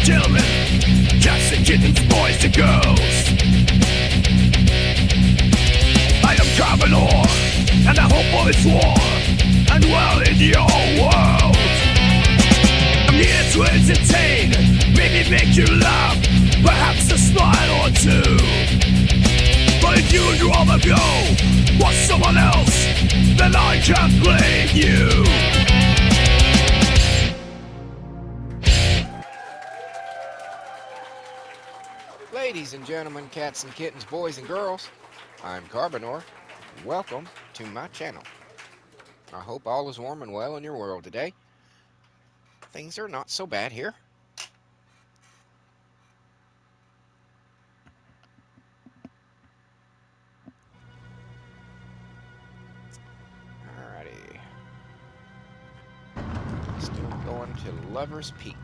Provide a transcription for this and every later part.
children, cats and kittens, boys and girls. I am Carbonar, and I hope all is war and well in your world. I'm here to entertain, maybe make you laugh, perhaps a smile or two. But if you'd rather go watch someone else, then I can't blame you. Ladies and gentlemen, cats and kittens, boys and girls, I'm Carbonar. Welcome to my channel. I hope all is warm and well in your world today. Things are not so bad here. Alrighty. Still going to Lover's Peak.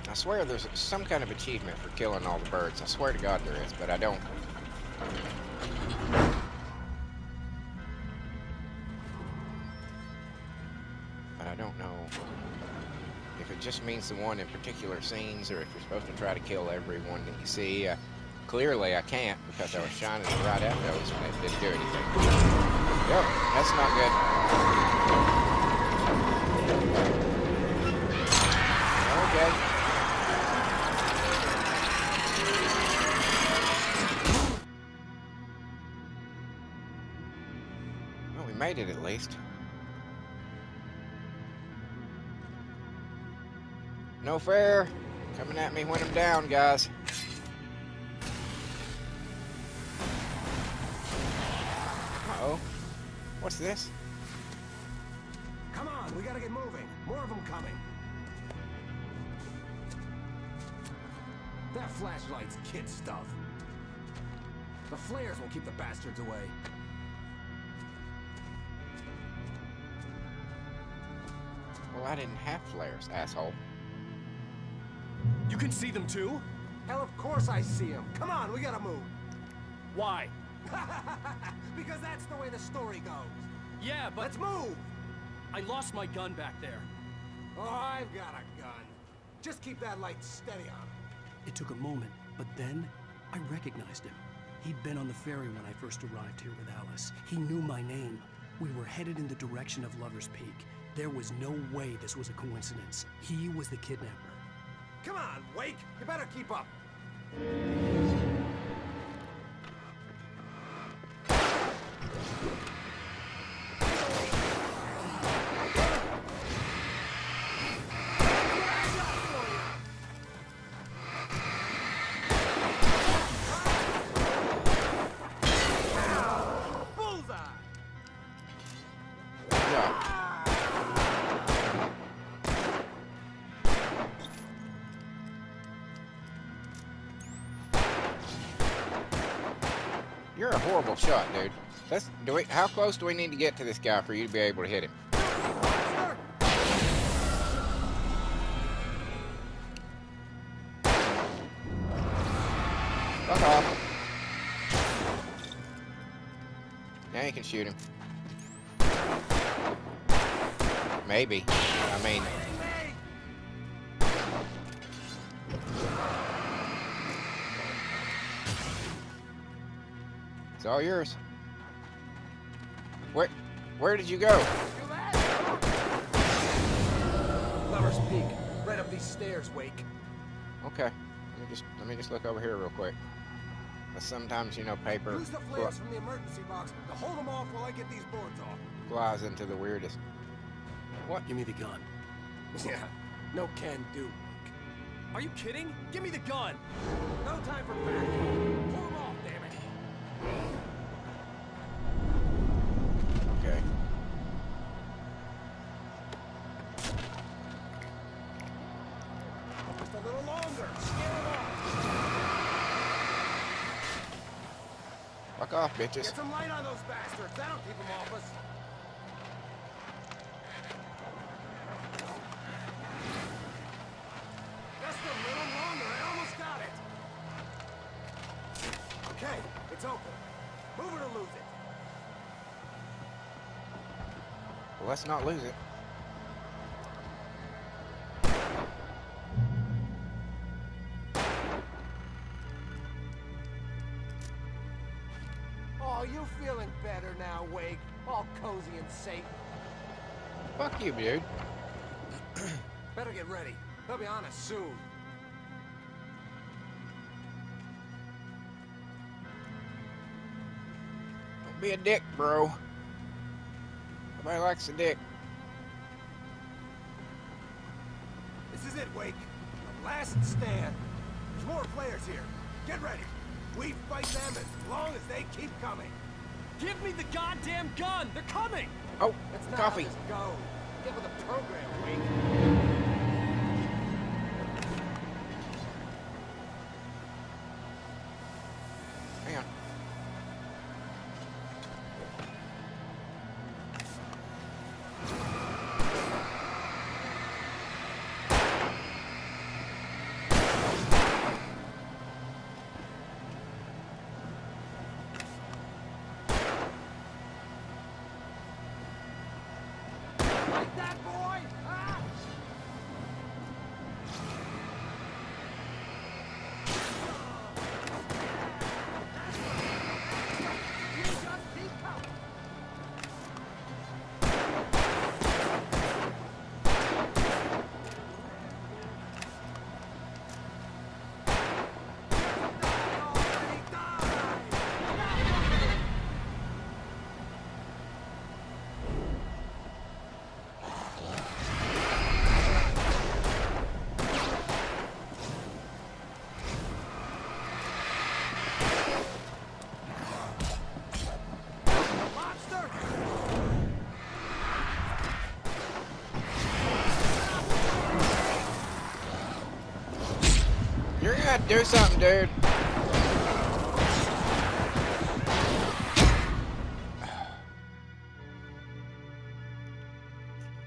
I swear there's some kind of achievement for killing all the birds. I swear to God there is, but I don't. But I don't know if it just means the one in particular scenes or if you're supposed to try to kill everyone that you see. Clearly I can't because I was shining it right at those and it didn't do anything. Yep, that's not good. Okay. Made it at least. No fair. Coming at me when I'm down, guys. Uh-oh. What's this? Come on, we gotta get moving. More of them coming. That flashlight's kid stuff. The flares will keep the bastards away. Well, I didn't have flares, asshole. You can see them too? Hell, of course I see them. Come on, we gotta move. Why? Because that's the way the story goes. Yeah, but... Let's move! I lost my gun back there. Oh, I've got a gun. Just keep that light steady on him. It took a moment, but then I recognized him. He'd been on the ferry when I first arrived here with Alice. He knew my name. We were headed in the direction of Lover's Peak. There was no way this was a coincidence. He was the kidnapper. Come on, Wake! You better keep up. You're a horrible shot, dude. How close do we need to get to this guy for you to be able to hit him? Fuck off. Now you can shoot him. Maybe. I mean... It's all yours. Where did you go? Lover's Peak. Right up these stairs, Wake. Okay. Let me just look over here real quick. Sometimes, you know, paper Use the flares from the emergency box to hold them off while I get these boards off. flies into the weirdest. What? Give me the gun. Yeah, no can do, Wake. Are you kidding? Give me the gun! No time for back. Pull them off, damn it. Okay. Just a little longer. Scare them off. Fuck off, bitches. Get some light on those bastards. That'll keep them off us. Just a little longer. I almost got it. Okay, it's open. Move it or lose it. Well, let's not lose it. Oh, you feeling better now, Wake? All cozy and safe. Fuck you, dude. Better get ready. They'll be on us soon. Don't be a dick, bro. Nobody likes a dick. This is it, Wake. The last stand. There's more players here. Get ready. We fight them as long as they keep coming. Give me the goddamn gun! They're coming! Oh, That's not coffee. how this goes. Get with the program, Wake. Hang on. Like that, boy? Ah! You just keep coming. Already died. Monster! You're gonna have to do something, dude.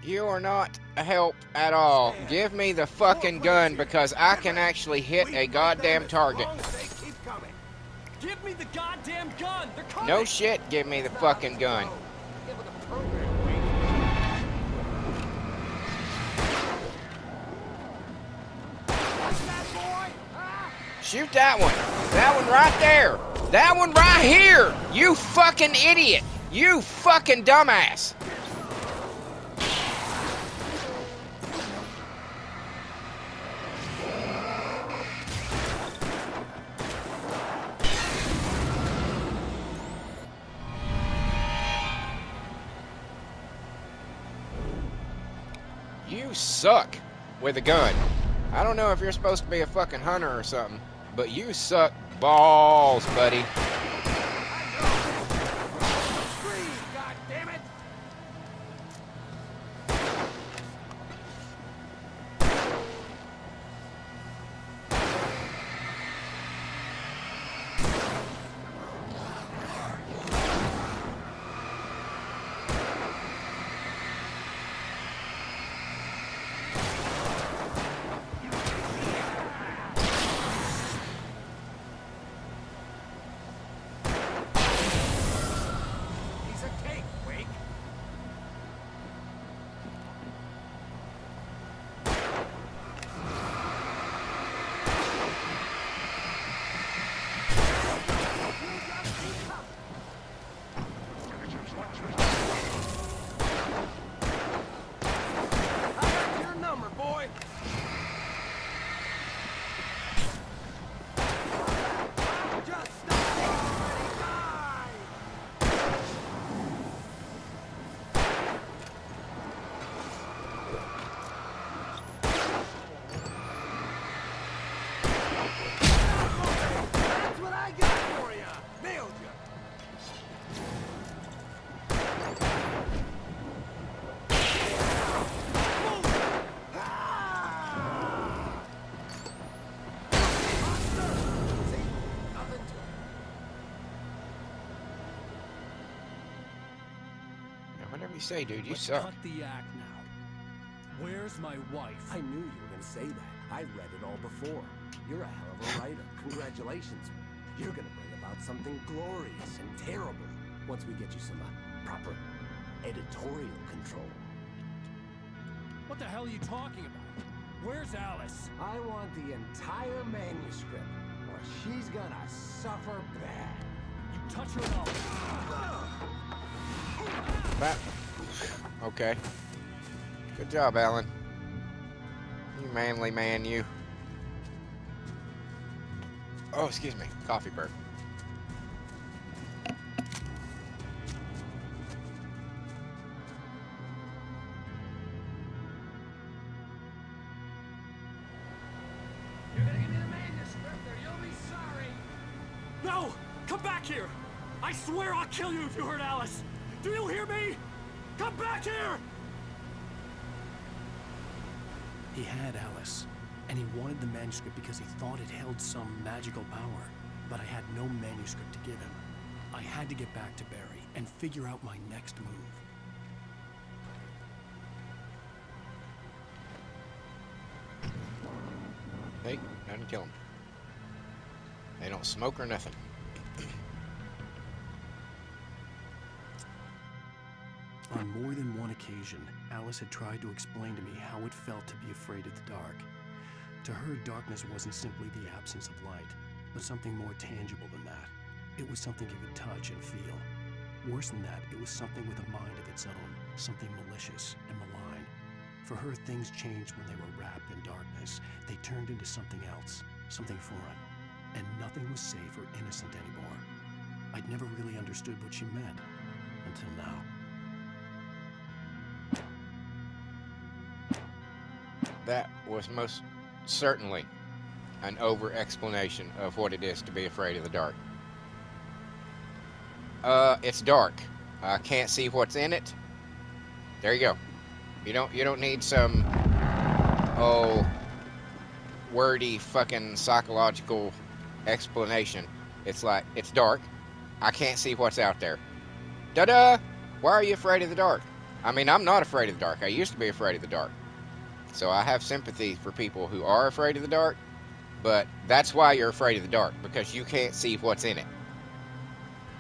You are not a help at all. Give me the fucking gun because I can actually hit a goddamn target. As long as they keep coming. Give me the goddamn gun! They're coming! No shit, give me the fucking gun. Get with the program, Wake. Like that, boy? Ah! Shoot that one. That one right there. That one right here. You fucking idiot. You fucking dumbass. You suck with a gun. I don't know if you're supposed to be a fucking hunter or something, but you suck balls, buddy. Freeze, goddammit! you say, dude? You Let's suck. cut the act now. Where's my wife? I knew you were gonna say that. I read it all before. You're a hell of a writer. Congratulations. You're gonna bring about something glorious and terrible once we get you some proper editorial control. What the hell are you talking about? Where's Alice? I want the entire manuscript, or she's gonna suffer bad. You touch her at all. That. Okay. Good job, Alan. You manly man, you. Oh, excuse me. Coffee burp. You're gonna give me the manuscript or you'll be sorry. No! Come back here! I swear I'll kill you if you hurt Alice! Do you hear me? Come back here! He had Alice, and he wanted the manuscript because he thought it held some magical power. But I had no manuscript to give him. I had to get back to Barry and figure out my next move. Hey, nothing to kill them. They don't smoke or nothing. On more than one occasion, Alice had tried to explain to me how it felt to be afraid of the dark. To her, darkness wasn't simply the absence of light, but something more tangible than that. It was something you could touch and feel. Worse than that, it was something with a mind of its own, something malicious and malign. For her, things changed when they were wrapped in darkness. They turned into something else, something foreign. And nothing was safe or innocent anymore. I'd never really understood what she meant, until now. That was most certainly an over-explanation of what it is to be afraid of the dark. It's dark. I can't see what's in it. There you go. You don't need some wordy fucking psychological explanation. It's like, it's dark. I can't see what's out there. Da-da! Why are you afraid of the dark? I mean, I'm not afraid of the dark. I used to be afraid of the dark. So I have sympathy for people who are afraid of the dark, but that's why you're afraid of the dark, because you can't see what's in it.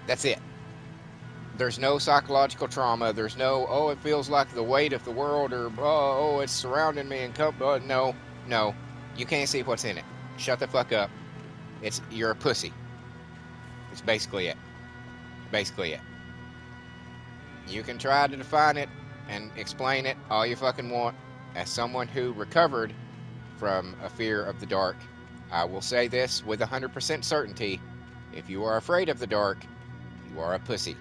That's it. There's no psychological trauma. There's no, oh, it feels like the weight of the world, or, oh, it's surrounding me and no. You can't see what's in it. Shut the fuck up. You're a pussy. It's basically it. Basically it. You can try to define it and explain it all you fucking want. As someone who recovered from a fear of the dark, I will say this with 100% certainty. If you are afraid of the dark, you are a pussy.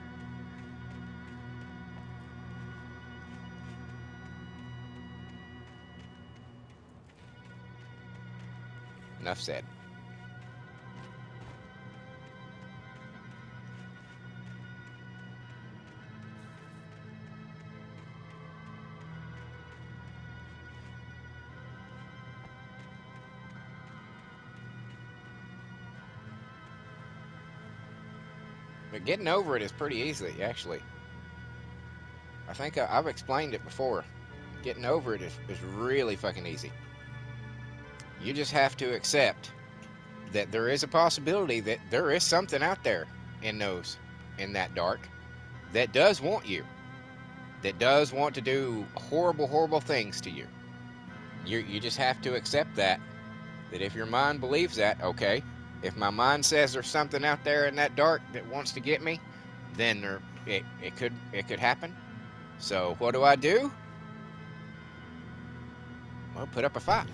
Enough said. But getting over it is pretty easy, actually. I think I've explained it before. Getting over it is really fucking easy. You just have to accept that there is a possibility that there is something out there in that dark, that does want you, that does want to do horrible, horrible things to you. You just have to accept that if your mind believes that, okay, if my mind says there's something out there in that dark that wants to get me, then it could happen. So what do? Well, put up a fight.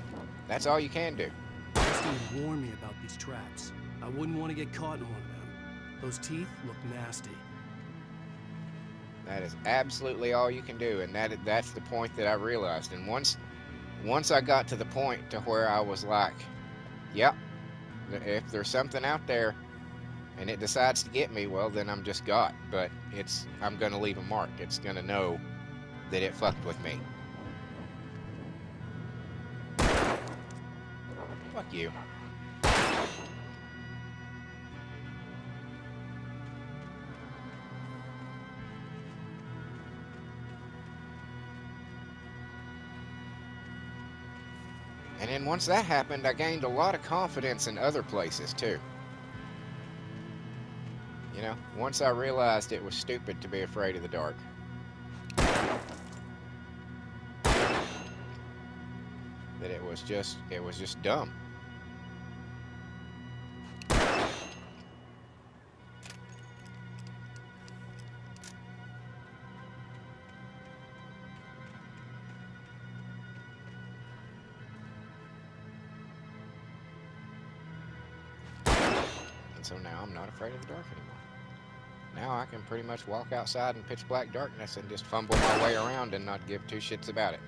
That's all you can do. Justin warned me about these traps. I wouldn't want to get caught in one of them. Those teeth look nasty. That is absolutely all you can do, and that's the point that I realized. And once I got to the point to where I was like, yep, if there's something out there and it decides to get me, well, then I'm just got. But I'm going to leave a mark. It's going to know that it fucked with me. Fuck you. And then once that happened, I gained a lot of confidence in other places too. You know, once I realized it was stupid to be afraid of the dark. That it was just dumb. And so now I'm not afraid of the dark anymore. Now I can pretty much walk outside in pitch black darkness and just fumble my way around and not give two shits about it.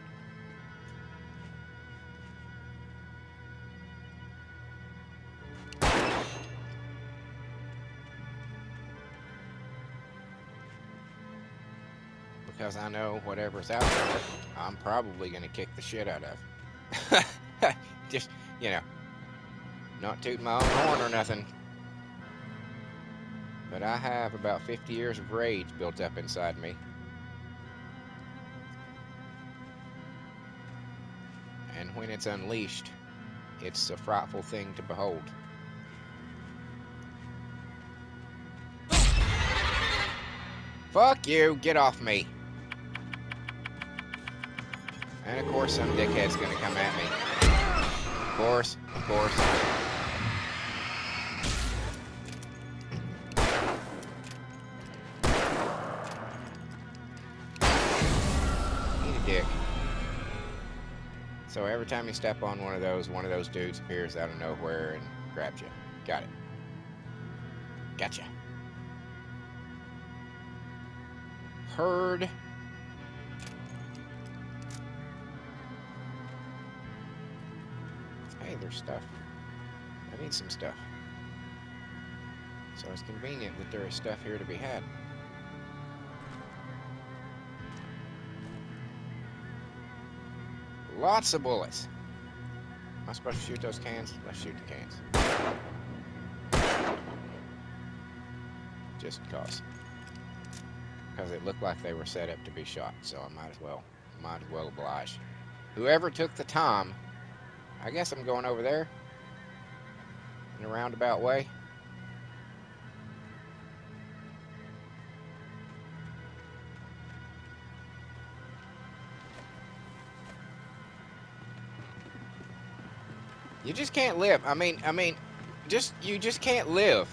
Because I know whatever's out there, I'm probably going to kick the shit out of. Just, you know, not tooting my own horn or nothing. But I have about 50 years of rage built up inside me. And when it's unleashed, it's a frightful thing to behold. Fuck you, get off me. And of course some dickhead's gonna come at me. Of course, of course. Eat a dick. So every time you step on one of those dudes appears out of nowhere and grabs you. Got it. Gotcha. Heard. Hey, there's stuff. I need some stuff. So it's convenient that there is stuff here to be had. Lots of bullets. Am I supposed to shoot those cans? Let's shoot the cans. Just cause. Because it looked like they were set up to be shot, so I might as well oblige. Whoever took the time, I guess I'm going over there in a roundabout way. You just can't live. I mean, you just can't live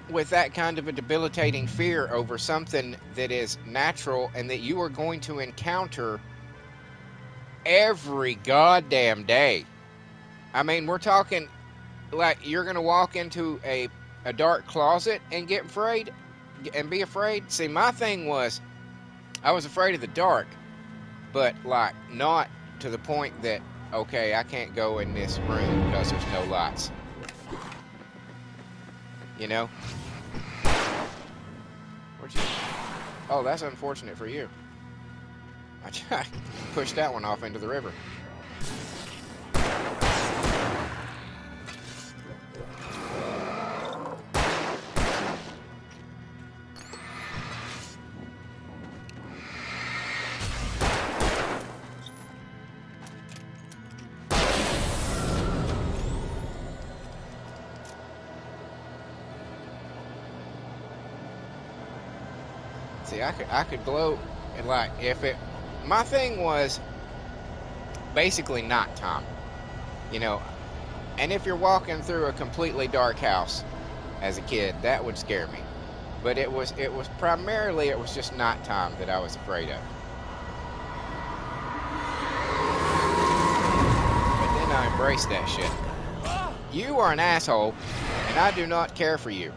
with that kind of a debilitating fear over something that is natural and that you are going to encounter every goddamn day. I mean, we're talking like you're going to walk into a dark closet and get afraid and be afraid. See, my thing was I was afraid of the dark, but like not to the point that, okay, I can't go in this room because there's no lights. You know? Where'd you... Oh, that's unfortunate for you. I pushed that one off into the river. See, I could blow, and like, if it, my thing was basically nighttime, you know, and if you're walking through a completely dark house as a kid, that would scare me, but it was primarily, it was just nighttime that I was afraid of. But then I embraced that shit. You are an asshole, and I do not care for you.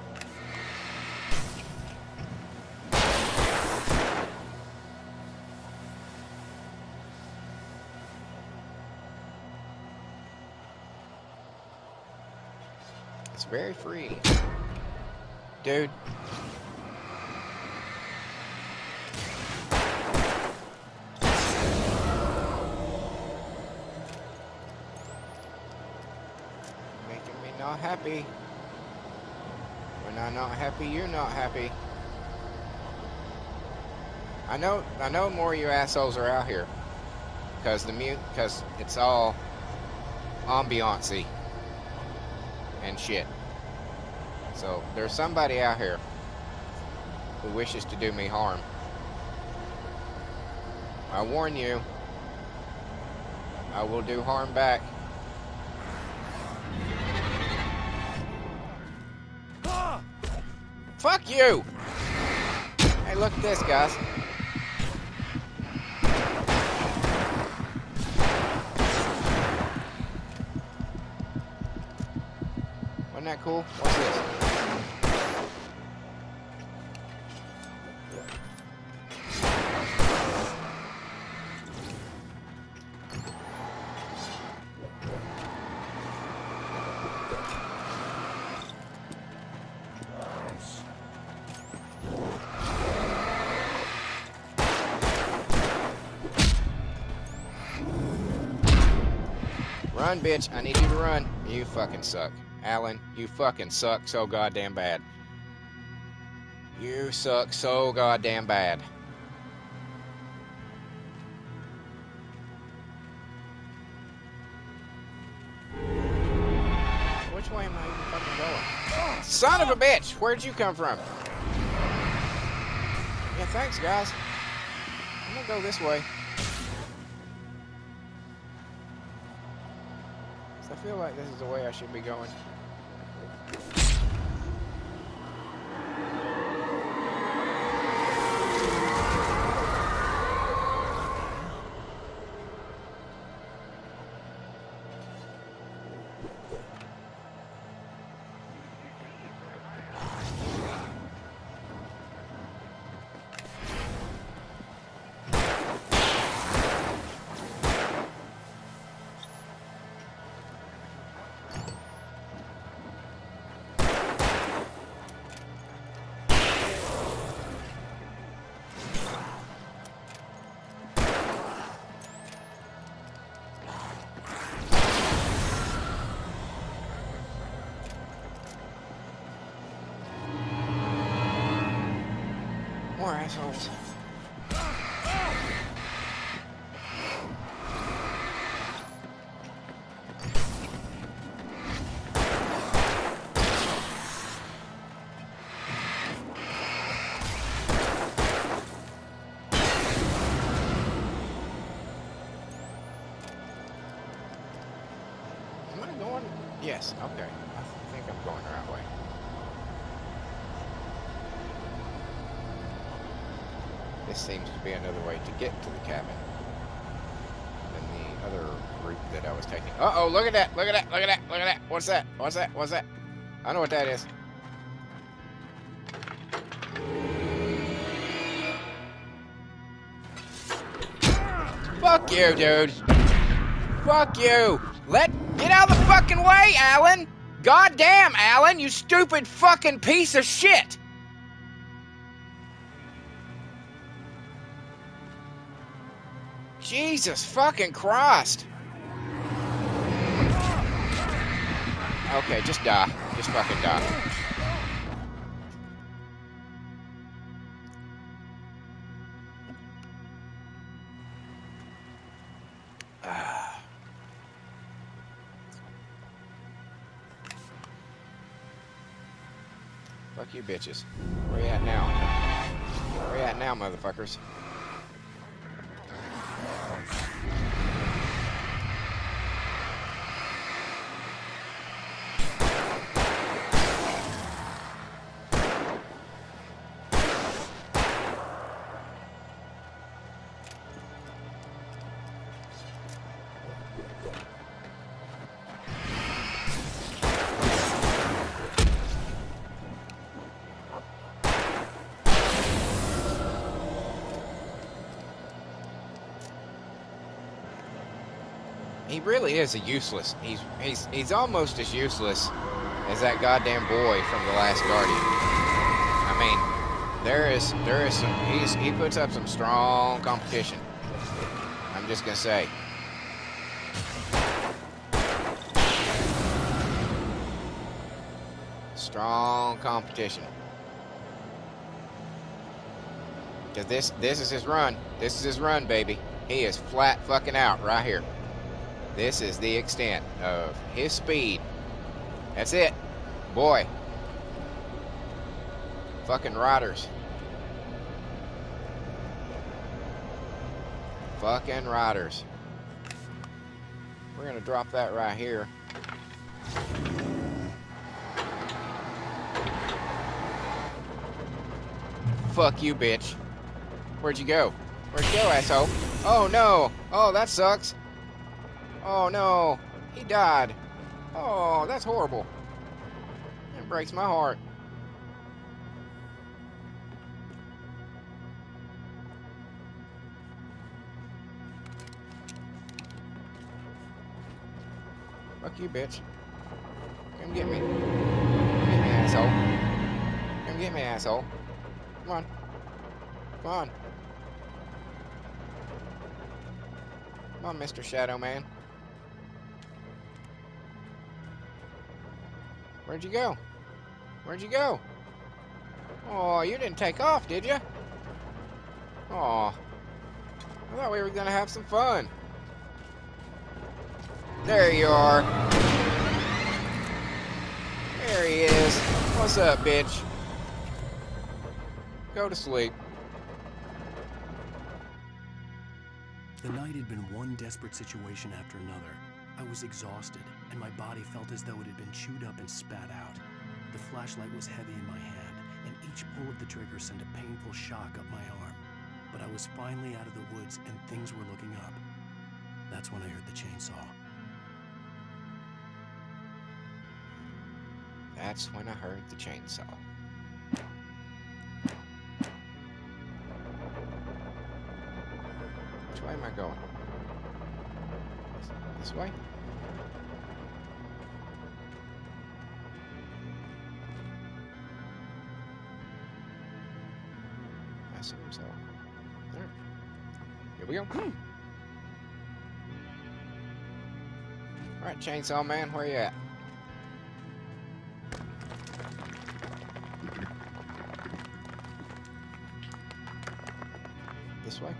It's very free. Dude. Making me not happy. When I'm not happy, you're not happy. I know more of you assholes are out here. Because it's all ambiance-y and shit. So there's somebody out here who wishes to do me harm. I warn you, I will do harm back. Fuck you! Hey, look at this, guys. Wasn't that cool? What's this? Run, bitch. I need you to run. You fucking suck. Alan, you fucking suck so goddamn bad. You suck so goddamn bad. Which way am I even fucking going? Son of a bitch! Where'd you come from? Yeah, thanks, guys. I'm gonna go this way. I feel like this is the way I should be going. More assholes. Am I going? Yes, okay. I think I'm going the right way. This seems to be another way to get to the cabin than the other route that I was taking. Uh-oh, look at that, look at that, look at that, look at that. What's that? What's that? What's that? I know what that is. Fuck you, dude. Fuck you. Get out of the fucking way, Alan. Goddamn, Alan, you stupid fucking piece of shit. Jesus fucking Christ. Okay, just die. Just fucking die. Fuck you bitches. Where you at now? Where you at now, motherfuckers? He really is a useless. He's almost as useless as that goddamn boy from The Last Guardian. I mean, there is some. He puts up some strong competition. I'm just gonna say. Strong competition. Cause this is his run. This is his run, baby. He is flat fucking out right here. This is the extent of his speed. That's it. Boy. Fucking riders. Fucking riders. We're gonna drop that right here. Fuck you, bitch. Where'd you go? Where'd you go, asshole? Oh no! Oh, that sucks. Oh no! He died. Oh, that's horrible. It breaks my heart. Fuck you, bitch. Come get me. Come get me, asshole. Come get me, asshole. Come on. Come on. Come on, Mr. Shadow Man. Where'd you go? Where'd you go? Oh, you didn't take off, did you? Oh, I thought we were gonna have some fun. There you are. There he is. What's up, bitch? Go to sleep. The night had been one desperate situation after another. I was exhausted, and my body felt as though it had been chewed up and spat out. The flashlight was heavy in my hand, and each pull of the trigger sent a painful shock up my arm. But I was finally out of the woods, and things were looking up. That's when I heard the chainsaw. That's when I heard the chainsaw. Which way am I going? This way? I assume so. Alright. Here we go. Alright, Chainsaw Man, where you at? This way?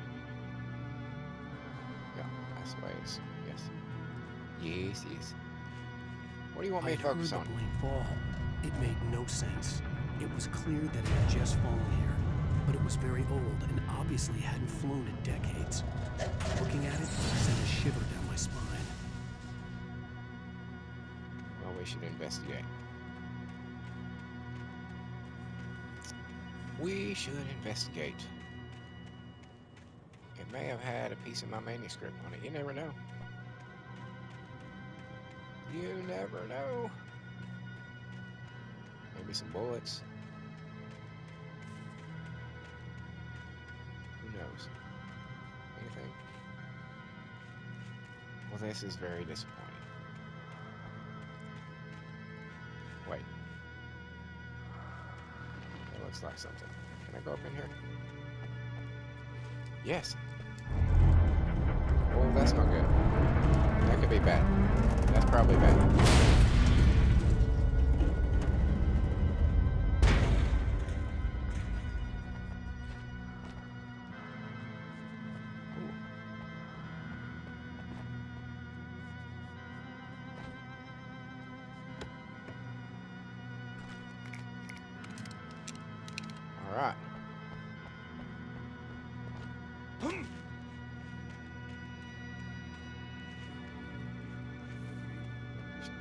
Yeah, this way is, yes. Yes, yes. What do you want me to focus on? I heard the plane fall. It made no sense. It was clear that it had just fallen here, but it was very old and obviously hadn't flown in decades. Looking at it sent a shiver down my spine. Well, we should investigate. We should investigate. It may have had a piece of my manuscript on it. You never know. You never know. Maybe some bullets. Who knows? Anything? Well, this is very disappointing. Wait. That looks like something. Can I go up in here? Yes. Oh, that's not good. That could be bad. That's probably bad. All right.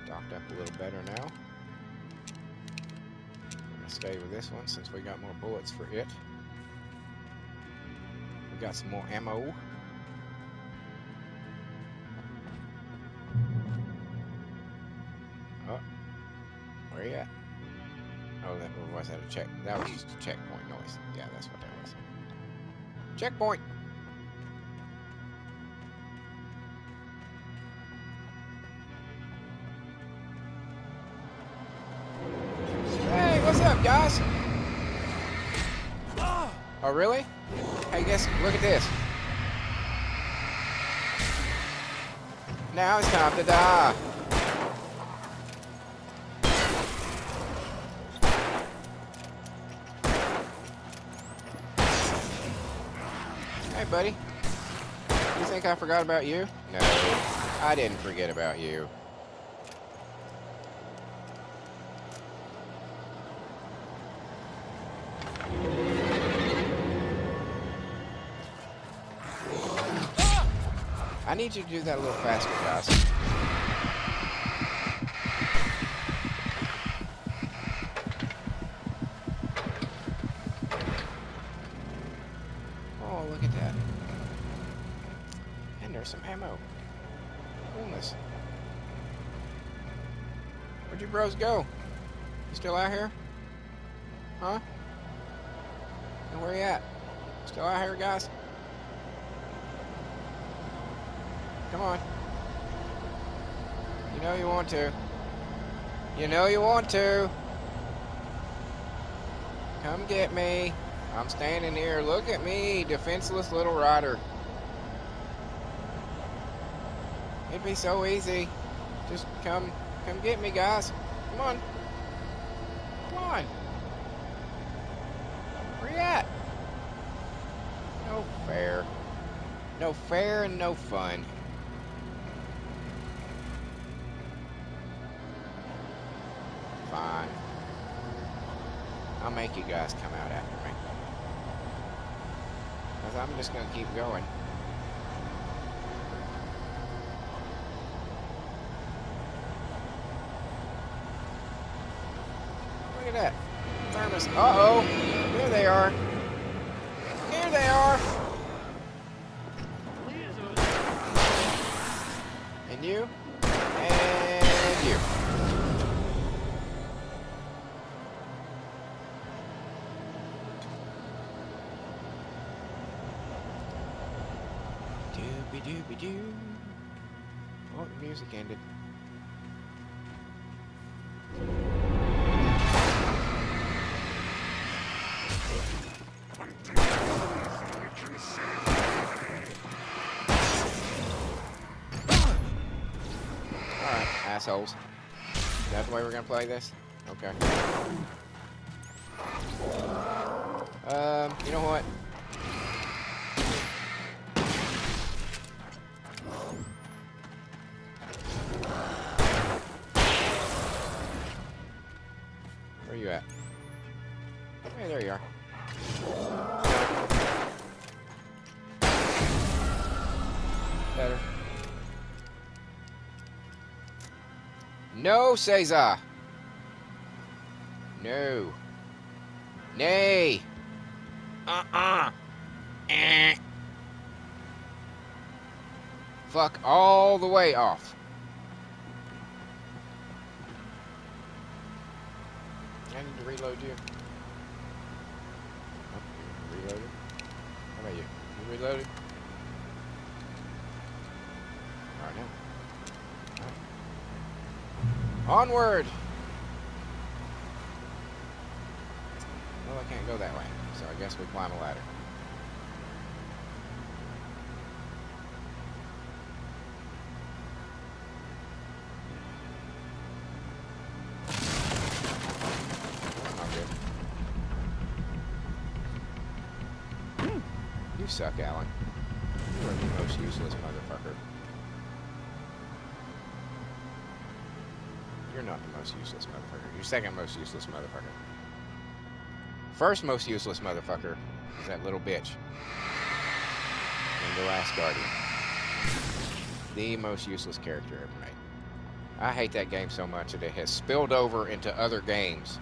Stocked up a little better now. I'm gonna stay with this one since we got more bullets for it. We got some more ammo. Oh, where you at? Oh, that was that a check? That was just a checkpoint noise. Yeah, that's what that was. Checkpoint. Hey, what's up, guys? Oh, really? Hey, guess, look at this. Now it's time to die. Hey, buddy. You think I forgot about you? No. I didn't forget about you. I need you to do that a little faster, guys. Oh, look at that. And there's some ammo. Coolness. Where'd you bros go? You still out here? Huh? And where you at? Still out here, guys? Come on. You know you want to. You know you want to. Come get me. I'm standing here. Look at me, defenseless little rider. It'd be so easy. Just come get me, guys. Come on. Come on. Where you at? No fair. No fair and no fun. Fine. I'll make you guys come out after me. Because I'm just going to keep going. Look at that. Thermos. Uh-oh. Here they are. Here they are. And you. And you. Doobie-doobie-doo. Oh, the music ended. Alright, assholes. Is that the way we're gonna play this? Okay. You know what? Where you at? Hey, there you are. Better. No, Caesar. No. Nay. Eh. Fuck all the way off. I need to reload you. Oh, you reloaded? How about you? You reloaded? Alright now. Alright. Onward! Well, I can't go that way, so I guess we climb a ladder. You suck, Alan. You are the most useless motherfucker. You're not the most useless motherfucker. You're second most useless motherfucker. First most useless motherfucker is that little bitch in The Last Guardian. The most useless character ever made. I hate that game so much that it has spilled over into other games.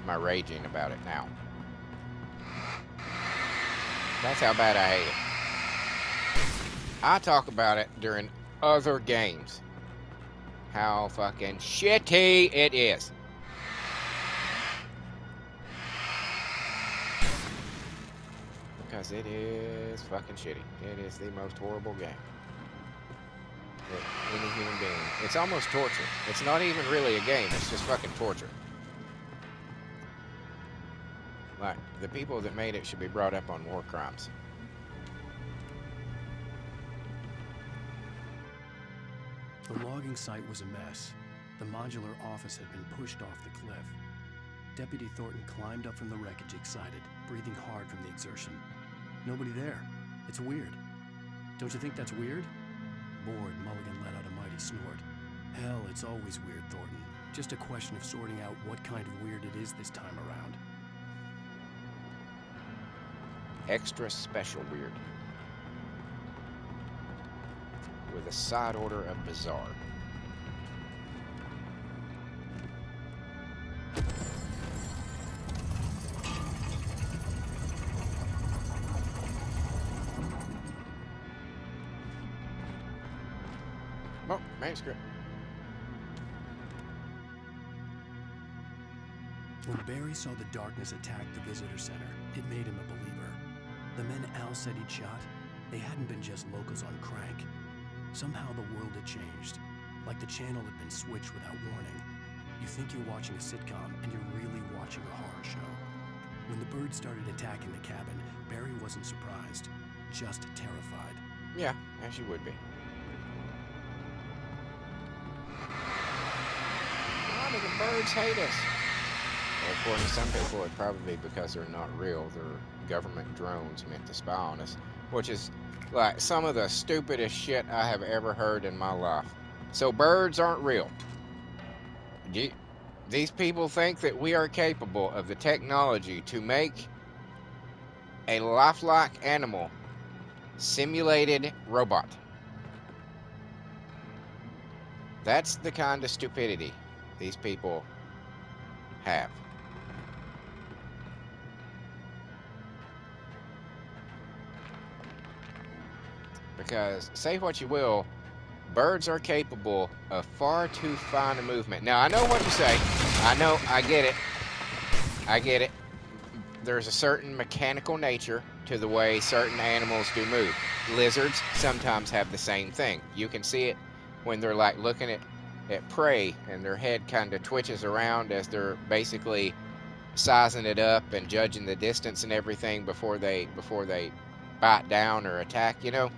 My raging about it now. That's how bad I hate it. I talk about it during other games. How fucking shitty it is. Because it is fucking shitty. It is the most horrible game that any human being. It's almost torture. It's not even really a game. It's just fucking torture. Like, the people that made it should be brought up on war crimes. The logging site was a mess. The modular office had been pushed off the cliff. Deputy Thornton climbed up from the wreckage excited, breathing hard from the exertion. Nobody there. It's weird. Don't you think that's weird? bored, Mulligan let out a mighty snort. Hell, it's always weird, Thornton. Just a question of sorting out what kind of weird it is this time around. Extra special weird. With a side order of bizarre. Oh, manuscript. When Barry saw the darkness attack the visitor center, it made him a believer. The men Al said he'd shot, they hadn't been just locals on crank. Somehow the world had changed, like the channel had been switched without warning. You think you're watching a sitcom, and you're really watching a horror show. When the birds started attacking the cabin, Barry wasn't surprised, just terrified. Yeah, as you would be. Why do the birds hate us? Well, according to some people, it's probably because they're not real. They're government drones meant to spy on us, which is like some of the stupidest shit I have ever heard in my life. So birds aren't real. These people think that we are capable of the technology to make a lifelike animal simulated robot. That's the kind of stupidity these people have. Because, say what you will, birds are capable of far too fine a movement. Now, I know what you say. I get it. I get it. There's a certain mechanical nature to the way certain animals do move. Lizards sometimes have the same thing. You can see it when they're like looking at prey and their head kind of twitches around as they're basically sizing it up and judging the distance and everything before they bite down or attack, you know.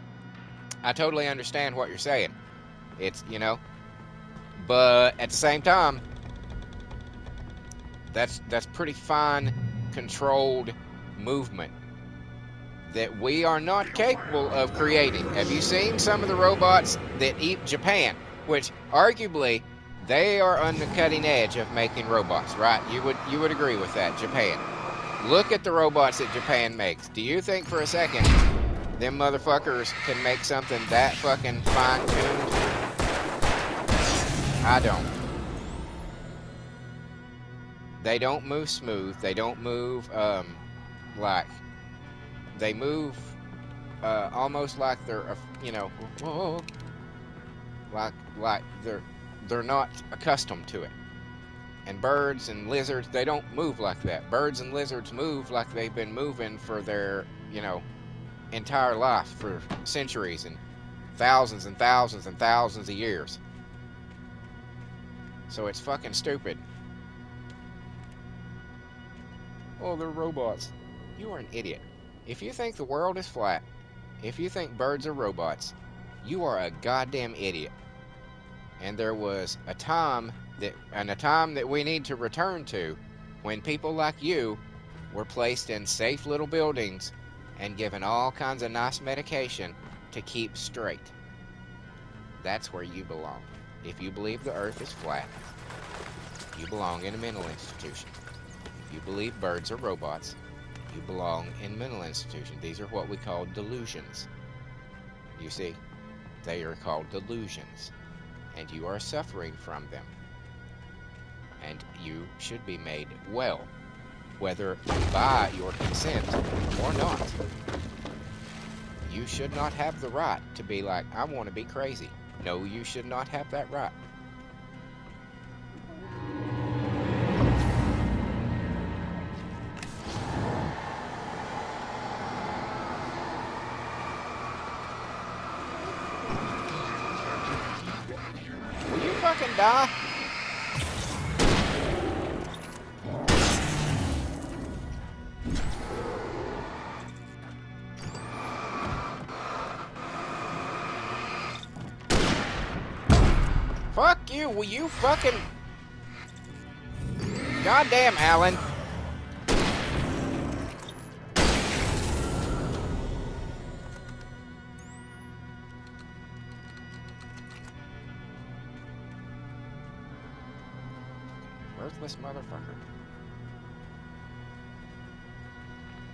I totally understand what you're saying. It's, you know, but at the same time, that's pretty fine, controlled movement that we are not capable of creating. Have you seen some of the robots that eat Japan, which arguably they are on the cutting edge of making robots, right? You would agree with that, Japan. Look at the robots that Japan makes. Do you think for a second them motherfuckers can make something that fucking fine-tuned? I don't. They don't move smooth. They don't move, like, they move, almost like they're, you know, like they're not accustomed to it. And birds and lizards, they don't move like that. Birds and lizards move like they've been moving for their, you know, entire life, for centuries and thousands and thousands and thousands of years. So it's fucking stupid. Oh, they're robots. You are an idiot. If you think the world is flat, if you think birds are robots, you are a goddamn idiot. And there was a time that we need to return to when people like you were placed in safe little buildings and given all kinds of nice medication to keep straight. That's where you belong. If you believe the earth is flat, you belong in a mental institution. If you believe birds are robots, you belong in a mental institution. These are what we call delusions. You see, they are called delusions, and you are suffering from them. And you should be made well, whether by your consent or not. You should not have the right to be like, I want to be crazy. No, you should not have that right. Will you fucking die? Fuck you, will you fucking... Goddamn, Alan. Worthless motherfucker.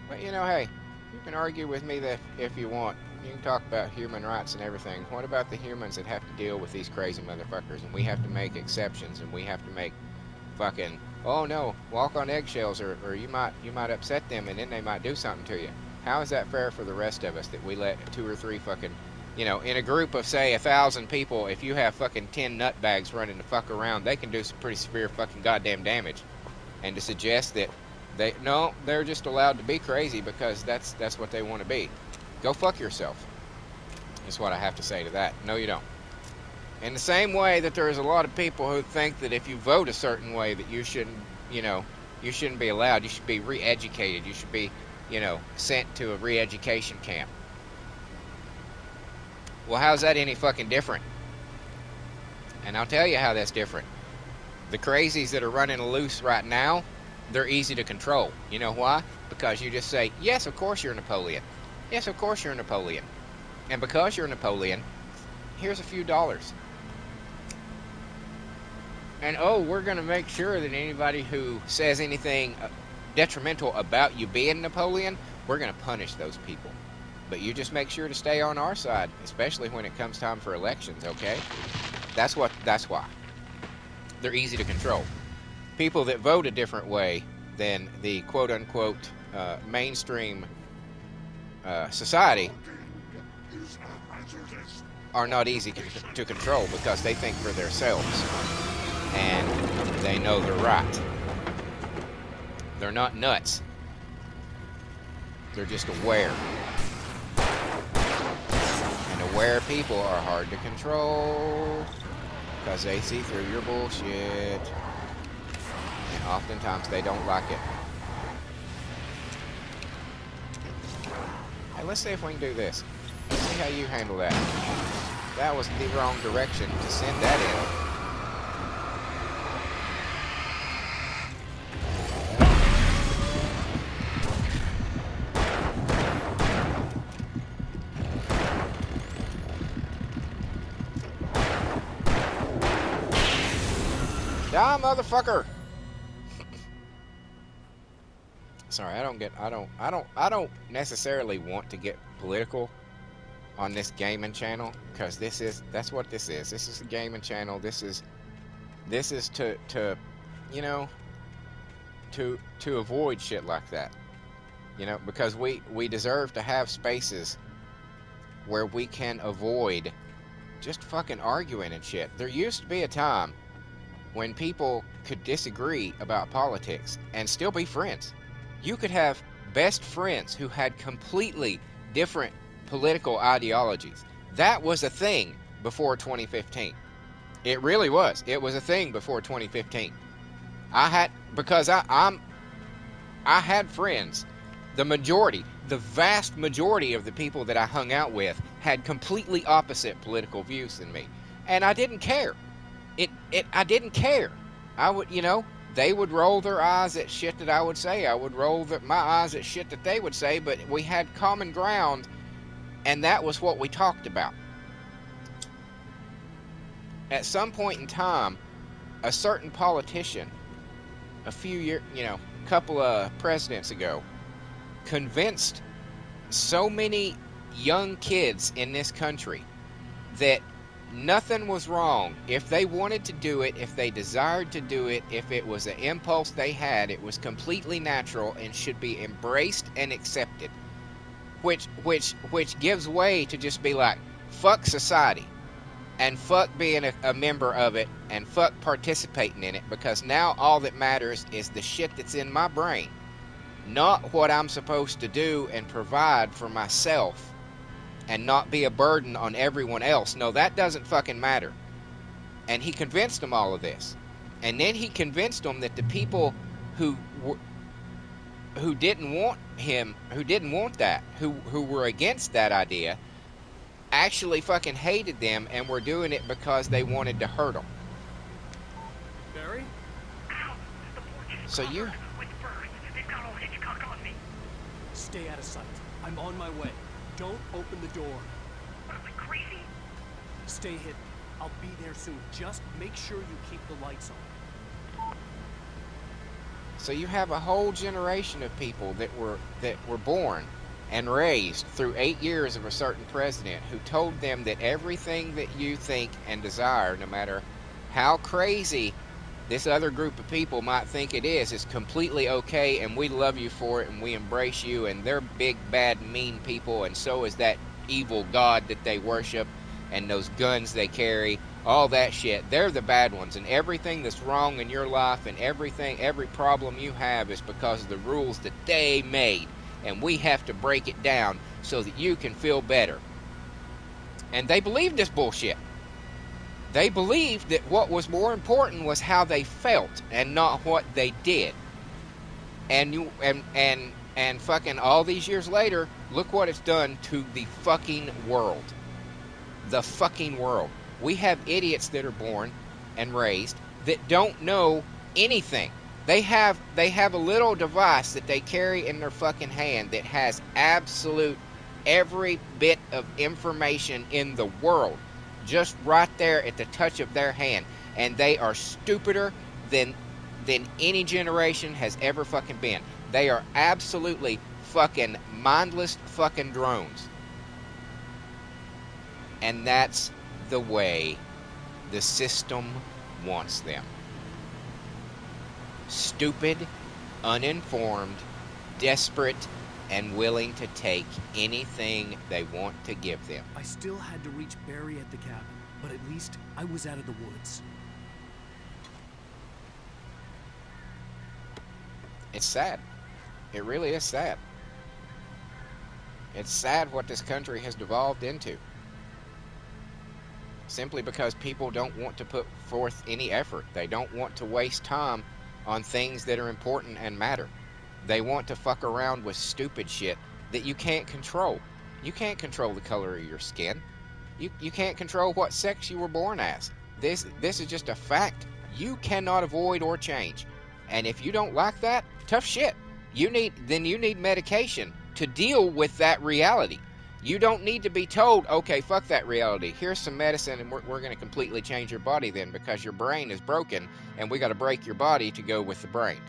But you know, hey, you can argue with me that if you want. You can talk about human rights and everything. What about the humans that have to deal with these crazy motherfuckers, and we have to make exceptions, and we have to make fucking, oh no, walk on eggshells, or you might upset them, and then they might do something to you. How is that fair for the rest of us that we let 2 or 3 fucking, you know, in a group of say 1,000 people, if you have fucking 10 nutbags running the fuck around, they can do some pretty severe fucking goddamn damage. And to suggest that they're just allowed to be crazy because that's what they want to be. Go fuck yourself. Is what I have to say to that. No, you don't. In the same way that there's a lot of people who think that if you vote a certain way that you shouldn't, you know, you shouldn't be allowed. You should be re-educated. You should be, you know, sent to a re-education camp. Well, how's that any fucking different? And I'll tell you how that's different. The crazies that are running loose right now, they're easy to control. You know why? Because you just say, yes, of course you're Napoleon. Yes, of course you're Napoleon. And because you're Napoleon, here's a few dollars. And oh, we're going to make sure that anybody who says anything detrimental about you being Napoleon, we're going to punish those people. But you just make sure to stay on our side, especially when it comes time for elections, okay? That's why. They're easy to control. People that vote a different way than the quote-unquote mainstream society are not easy to control because they think for themselves and they know they're right. They're not nuts. They're just aware. And aware people are hard to control because they see through your bullshit. And oftentimes they don't like it. Hey, let's see if we can do this. Let's see how you handle that. That was the wrong direction to send that in. Die, motherfucker! Sorry, I don't necessarily want to get political on this gaming channel because that's what this is. This is a gaming channel. This is to you know, to avoid shit like that. You know, because we deserve to have spaces where we can avoid just fucking arguing and shit. There used to be a time when people could disagree about politics and still be friends. You could have best friends who had completely different political ideologies. That was a thing before 2015. It really was. It was a thing before 2015. I had friends. The vast majority of the people that I hung out with had completely opposite political views than me. And I didn't care. I didn't care. I would, you know, they would roll their eyes at shit that I would say. I would roll my eyes at shit that they would say, but we had common ground, and that was what we talked about. At some point in time, a certain politician, a few years, you know, a couple of presidents ago, convinced so many young kids in this country that nothing was wrong. If they wanted to do it, if they desired to do it, if it was an impulse they had, it was completely natural and should be embraced and accepted. Which gives way to just be like, fuck society, and fuck being a member of it, and fuck participating in it, because now all that matters is the shit that's in my brain, not what I'm supposed to do and provide for myself and not be a burden on everyone else. No, that doesn't fucking matter. And he convinced them all of this. And then he convinced them that the people who didn't want him, who didn't want that, who were against that idea, actually fucking hated them and were doing it because they wanted to hurt them. Barry? Ow! The porch is So you... covered with birds. They've got all Hitchcock on me. Stay out of sight. I'm on my way. Don't open the door. What am I, crazy? Stay hidden. I'll be there soon. Just make sure you keep the lights on. So you have a whole generation of people that were born and raised through 8 years of a certain president who told them that everything that you think and desire, no matter how crazy this other group of people might think it is completely okay, and we love you for it, and we embrace you, and they're big, bad, mean people, and so is that evil god that they worship, and those guns they carry, all that shit. They're the bad ones, and everything that's wrong in your life and every problem you have is because of the rules that they made, and we have to break it down so that you can feel better. And they believed this bullshit. They believed that what was more important was how they felt and not what they did. And fucking all these years later, look what it's done to the fucking world. The fucking world. We have idiots that are born and raised that don't know anything. They have a little device that they carry in their fucking hand that has absolute every bit of information in the world just right there at the touch of their hand, and they are stupider than any generation has ever fucking been. They are absolutely fucking mindless fucking drones. And that's the way the system wants them. Stupid, uninformed, desperate, and willing to take anything they want to give them. I still had to reach Barry at the cabin, but at least I was out of the woods. It's sad. It really is sad. It's sad what this country has devolved into. Simply because people don't want to put forth any effort. They don't want to waste time on things that are important and matter. They want to fuck around with stupid shit that you can't control. You can't control the color of your skin. You can't control what sex you were born as. This is just a fact you cannot avoid or change. And if you don't like that, tough shit. You need medication to deal with that reality. You don't need to be told, okay, fuck that reality. Here's some medicine, and we're going to completely change your body then because your brain is broken, and we got to break your body to go with the brain.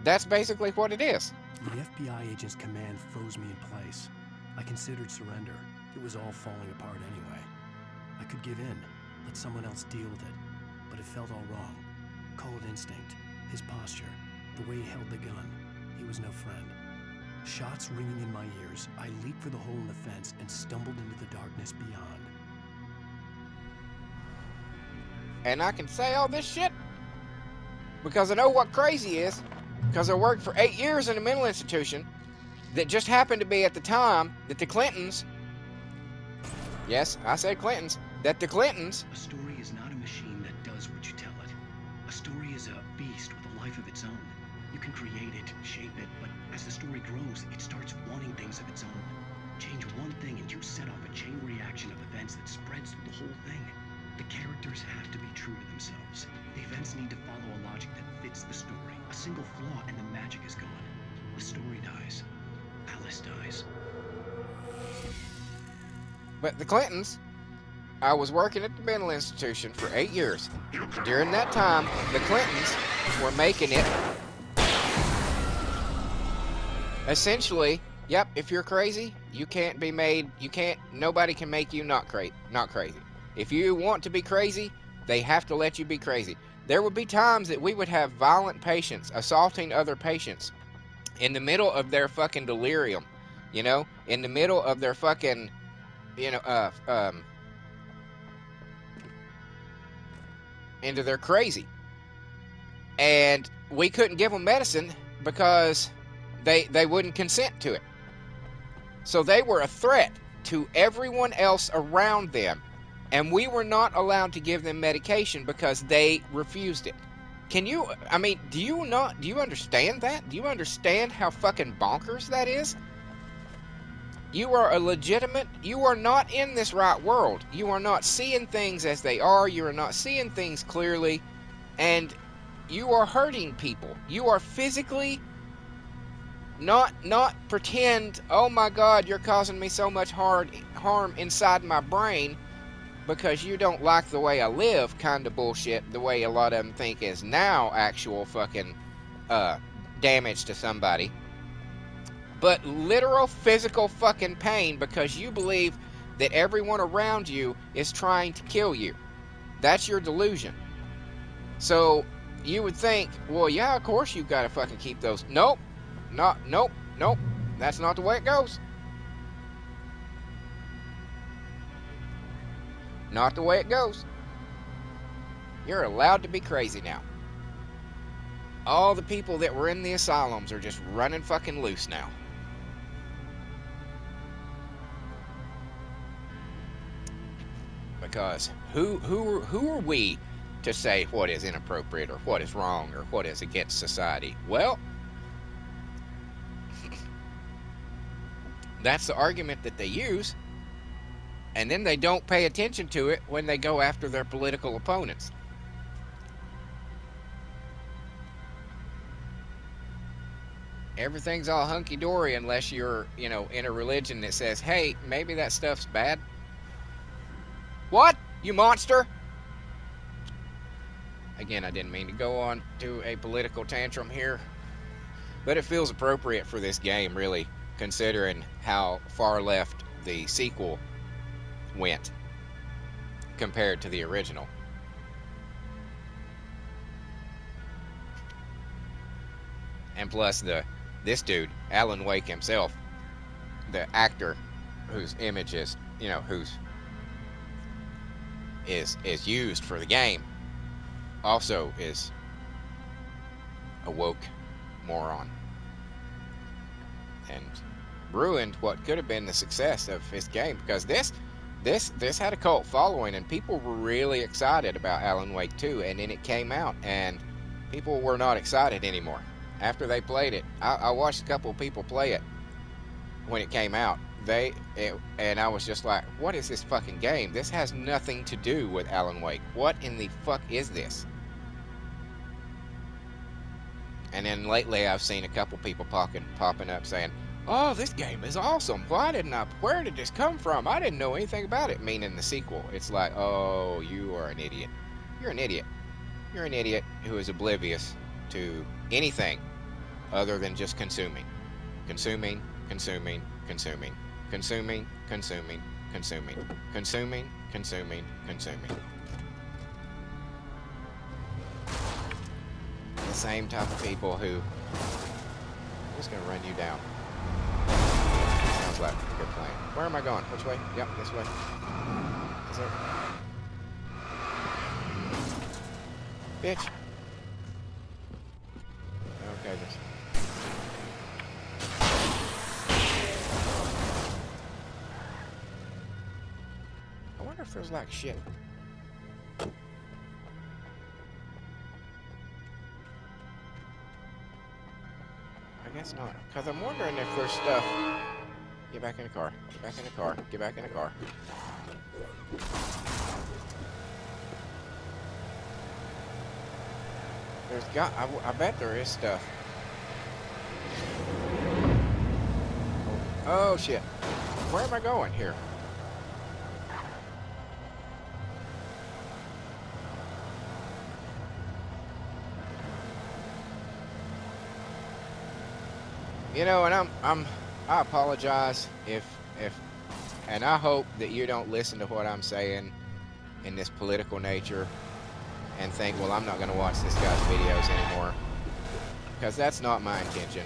That's basically what it is. The FBI agent's command froze me in place. I considered surrender. It was all falling apart anyway. I could give in, let someone else deal with it. But it felt all wrong. Call it instinct. His posture, the way he held the gun. He was no friend. Shots ringing in my ears, I leaped for the hole in the fence and stumbled into the darkness beyond. And I can say all this shit because I know what crazy is. Because I worked for 8 years in a mental institution that just happened to be at the time that the Clintons, yes, I said Clintons, that the Clintons... A story is not a machine that does what you tell it. A story is a beast with a life of its own. You can create it, shape it, but as the story grows, it starts wanting things of its own. Change one thing and you set off a chain reaction of events that spreads through the whole thing. The characters have to be true to themselves. The events need to follow a logic that fits the story. A single flaw and the magic is gone. The story dies. Alice dies. But the Clintons, I was working at the mental institution for 8 years. During that time, the Clintons were making it essentially, yep, if you're crazy, nobody can make you not crazy. If you want to be crazy, they have to let you be crazy. There would be times that we would have violent patients assaulting other patients in the middle of their fucking delirium, in the middle of their fucking, into their crazy. And we couldn't give them medicine because they wouldn't consent to it. So they were a threat to everyone else around them. And we were not allowed to give them medication because they refused it. Do you understand that? Do you understand how fucking bonkers that is? You are not in this right world. You are not seeing things as they are. You are not seeing things clearly. And you are hurting people. You are physically not pretend, oh my God, you're causing me so much harm inside my brain. because you don't like the way I live kind of bullshit, the way a lot of them think is now actual fucking damage to somebody, but literal physical fucking pain because you believe that everyone around you is trying to kill you. That's your delusion. So you would think, well, yeah, of course you've got to fucking keep those. Nope. Nope. That's not the way it goes. Not the way it goes. You're allowed to be crazy now. All the people that were in the asylums are just running fucking loose now. Because who are we to say what is inappropriate or what is wrong or what is against society? Well, that's the argument that they use, and then they don't pay attention to it when they go after their political opponents. Everything's all hunky-dory unless you're, in a religion that says, hey, maybe that stuff's bad. What? You monster? Again, I didn't mean to go on to a political tantrum here, but it feels appropriate for this game, really, considering how far left the sequel went compared to the original. And plus this dude, Alan Wake himself, the actor whose image is, is used for the game, also is a woke moron and ruined what could have been the success of his game, because this had a cult following and people were really excited about Alan Wake 2, and then it came out and people were not excited anymore after they played it. I watched a couple of people play it when it came out. And I was just like, what is this fucking game? This has nothing to do with Alan Wake. What in the fuck is this? And then lately I've seen a couple people popping up saying, oh, this game is awesome. Where did this come from? I didn't know anything about it. Meaning the sequel. It's like, oh, you are an idiot. You're an idiot. You're an idiot who is oblivious to anything other than just consuming. Consuming. The same type of people who... I'm just gonna run you down. Sounds like a good plan. Where am I going? Which way? Yep, this way. Is there... Bitch. Okay, this... I wonder if there's like shit. I guess not. Because I'm wondering if there's stuff... Get back in the car. Get back in the car. Get back in the car. There's got... I bet there is stuff. Oh, shit. Where am I going here? And I apologize if and I hope that you don't listen to what I'm saying in this political nature and think, well, I'm not going to watch this guy's videos anymore, because that's not my intention.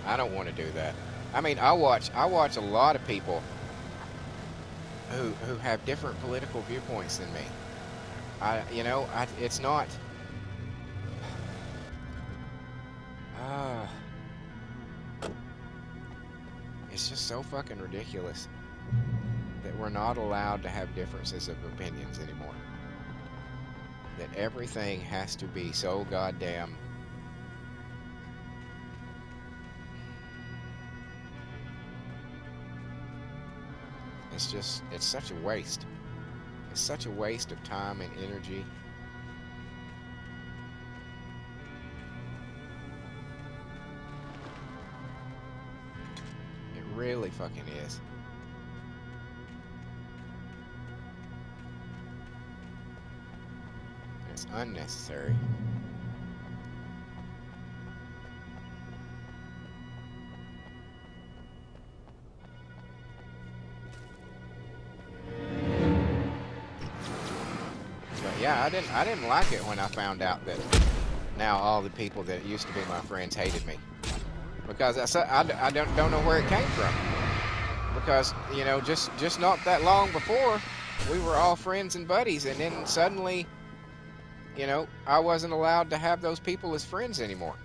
I don't want to do that. I mean, I watch a lot of people who have different political viewpoints than me. It's not... It's just so fucking ridiculous that we're not allowed to have differences of opinions anymore. That everything has to be so goddamn... It's such a waste. It's such a waste of time and energy. Really fucking is. is unnecessary. But yeah, I didn't like it when I found out that now all the people that used to be my friends hated me. Because I don't know where it came from. Because, you know, just not that long before, we were all friends and buddies, and then suddenly, you know, I wasn't allowed to have those people as friends anymore.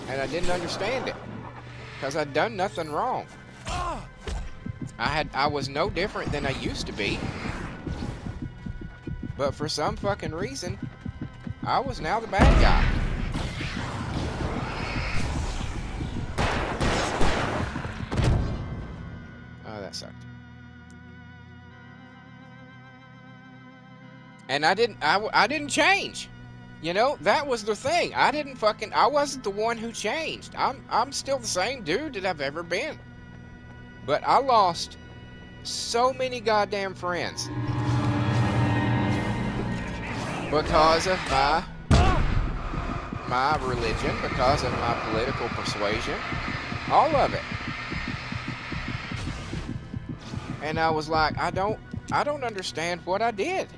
And I didn't understand it, because I'd done nothing wrong. I was no different than I used to be. But for some fucking reason, I was now the bad guy. Oh, that sucked. And I didn't change. You know, that was the thing. I wasn't the one who changed. I'm still the same dude that I've ever been. But I lost so many goddamn friends because of my religion, because of my political persuasion, all of it. And I was like, I don't understand what I did.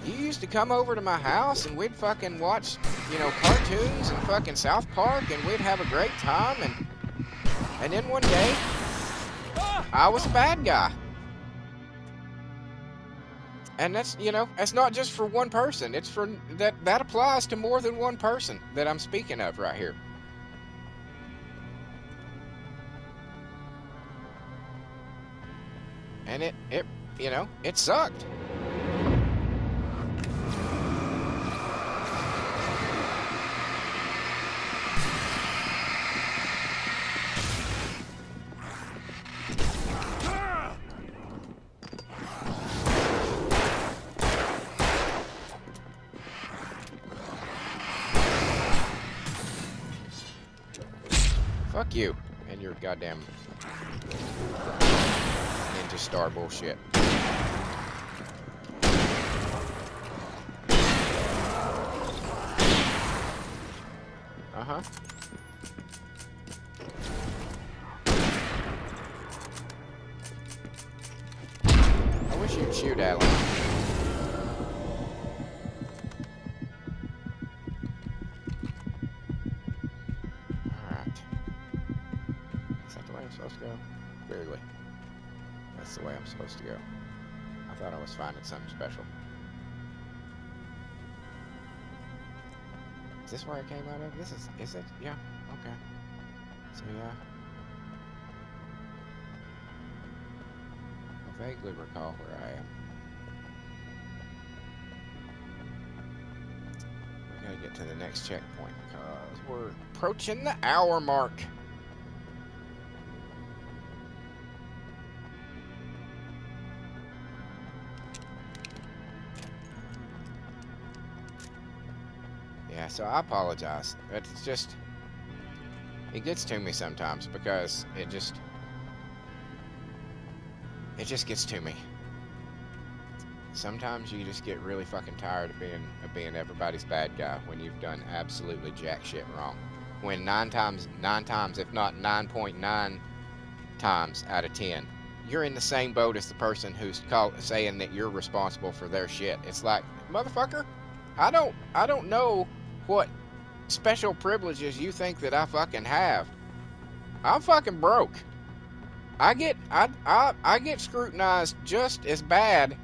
You used to come over to my house and we'd fucking watch, you know, cartoons and fucking South Park, and we'd have a great time, and then one day I was a bad guy. And that's, you know, that's not just for one person. It's for that applies to more than one person that I'm speaking of right here. And it you know, it sucked. Fuck you and your goddamn ninja star bullshit. Uh-huh. I wish you'd shoot Alan. Supposed to go? Clearly. That's the way I'm supposed to go. I thought I was finding something special. Is this where I came out of? Is it? Yeah, okay. So yeah. I vaguely recall where I am. We gotta get to the next checkpoint because we're approaching the hour mark. Yeah, so I apologize. It's just, it gets to me sometimes because it just gets to me. Sometimes you just get really fucking tired of being everybody's bad guy when you've done absolutely jack shit wrong. When 9 times, if not 9.9 times out of 10, you're in the same boat as the person who's saying that you're responsible for their shit. It's like, motherfucker, I don't know what special privileges you think that I fucking have. I'm fucking broke. I get scrutinized just as bad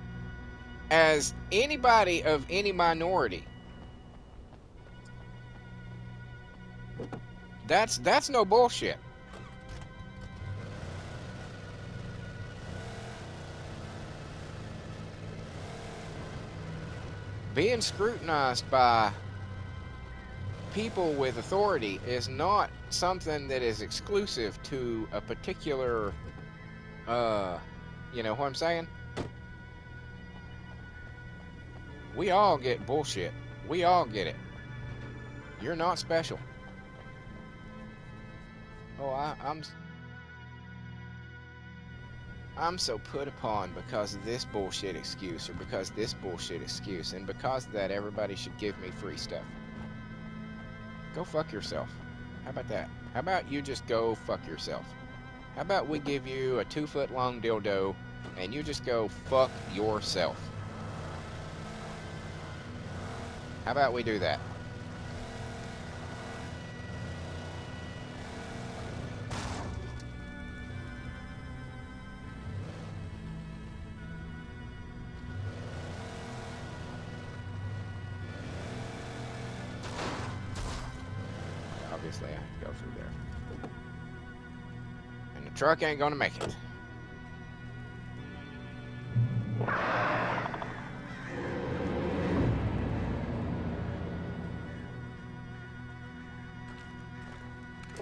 as anybody of any minority. That's no bullshit. Being scrutinized by people with authority is not something that is exclusive to a particular, you know what I'm saying? We all get bullshit. We all get it. You're not special. Oh, I'm so put upon because of this bullshit excuse, or because this bullshit excuse, and because of that everybody should give me free stuff. Go fuck yourself. How about that? How about you just go fuck yourself? How about we give you a 2-foot long dildo and you just go fuck yourself? How about we do that? Obviously, I have to go through there. And the truck ain't gonna make it.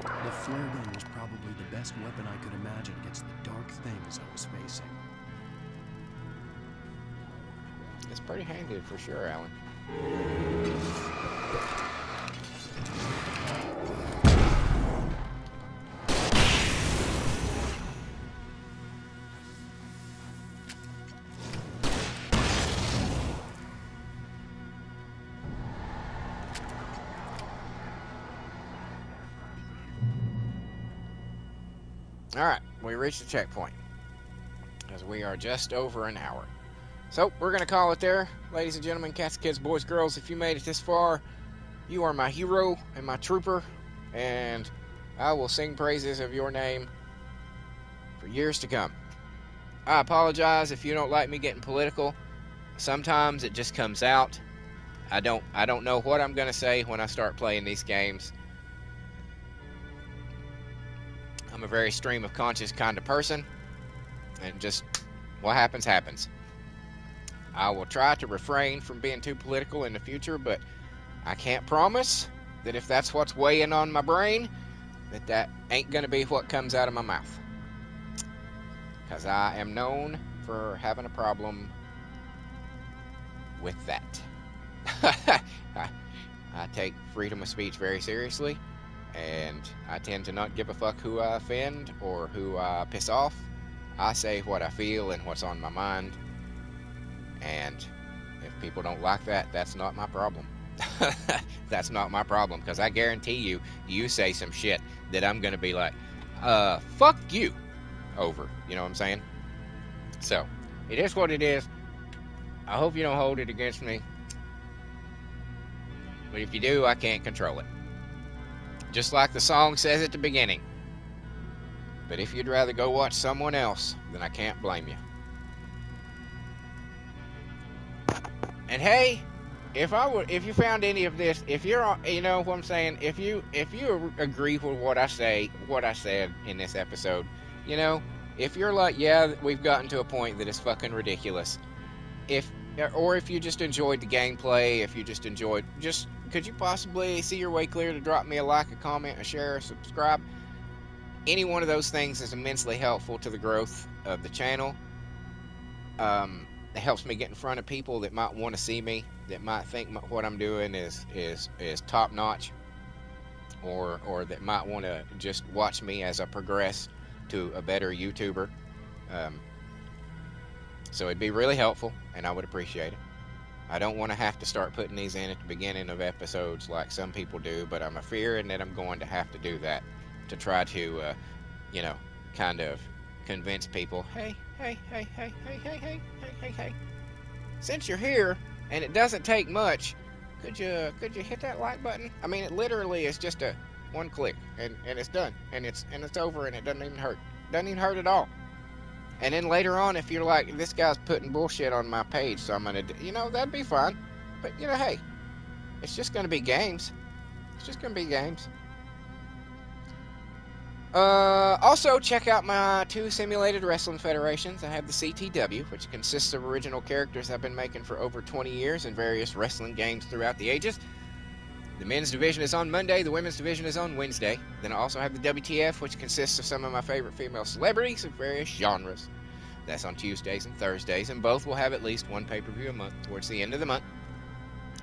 The flare gun was probably the best weapon I could imagine against the dark things I was facing. It's pretty handy for sure, Alan. Alright, we reached the checkpoint, as we are just over an hour. So, we're going to call it there. Ladies and gentlemen, cats, kids, boys, girls, if you made it this far, you are my hero and my trooper, and I will sing praises of your name for years to come. I apologize if you don't like me getting political. Sometimes it just comes out. I don't know what I'm going to say when I start playing these games. I'm a very stream of conscious kind of person, and just what happens, happens. I will try to refrain from being too political in the future, but I can't promise that if that's what's weighing on my brain, that ain't going to be what comes out of my mouth. Because I am known for having a problem with that. I take freedom of speech very seriously. And I tend to not give a fuck who I offend or who I piss off. I say what I feel and what's on my mind. And if people don't like that, that's not my problem. That's not my problem, because I guarantee you, you say some shit that I'm going to be like, fuck you over. You know what I'm saying? So, it is what it is. I hope you don't hold it against me. But if you do, I can't control it. Just like the song says at the beginning. But if you'd rather go watch someone else, then I can't blame you. And hey, if you found any of this, if you're, you know what I'm saying, if you agree with what I said in this episode, you know, if you're like, yeah, we've gotten to a point that is fucking ridiculous. Or if you just enjoyed the gameplay, if you just enjoyed, could you possibly see your way clear to drop me a like, a comment, a share, a subscribe? Any one of those things is immensely helpful to the growth of the channel. It helps me get in front of people that might want to see me, that might think what I'm doing is top notch, or that might want to just watch me as I progress to a better YouTuber. So it'd be really helpful, and I would appreciate it. I don't want to have to start putting these in at the beginning of episodes like some people do, but I'm fearing that I'm going to have to do that to try to, kind of convince people, hey, since you're here, and it doesn't take much, could you hit that like button? I mean, it literally is just one click, and it's done, and it's over, and it doesn't even hurt. Doesn't even hurt at all. And then later on, if you're like, this guy's putting bullshit on my page, so I'm going to, that'd be fine. But, hey, it's just going to be games. It's just going to be games. Also, check out my 2 simulated wrestling federations. I have the CTW, which consists of original characters I've been making for over 20 years in various wrestling games throughout the ages. The men's division is on Monday, the women's division is on Wednesday. Then I also have the WTF, which consists of some of my favorite female celebrities of various genres. That's on Tuesdays and Thursdays, and both will have at least one pay-per-view a month towards the end of the month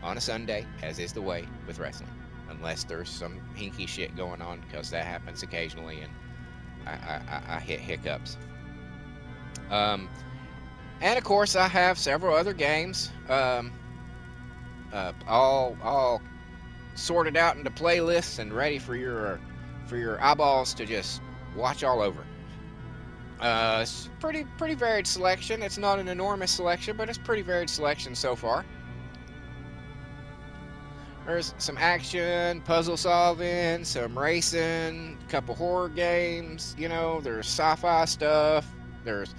on a Sunday, as is the way with wrestling. Unless there's some hinky shit going on, because that happens occasionally, and I hit hiccups. And of course, I have several other games, all sorted out into playlists and ready for your eyeballs to just watch all over. It's pretty varied selection. It's not an enormous selection, but it's pretty varied selection so far. There's some action, puzzle solving, some racing, a couple horror games, there's sci-fi stuff, there's,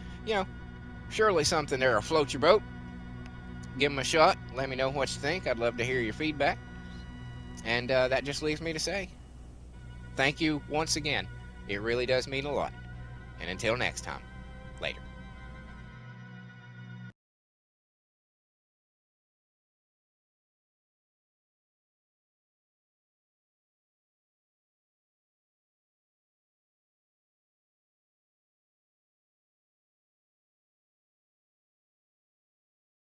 surely something there'll float your boat. Give them a shot, let me know what you think. I'd love to hear your feedback. And that just leaves me to say, thank you once again. It really does mean a lot. And until next time.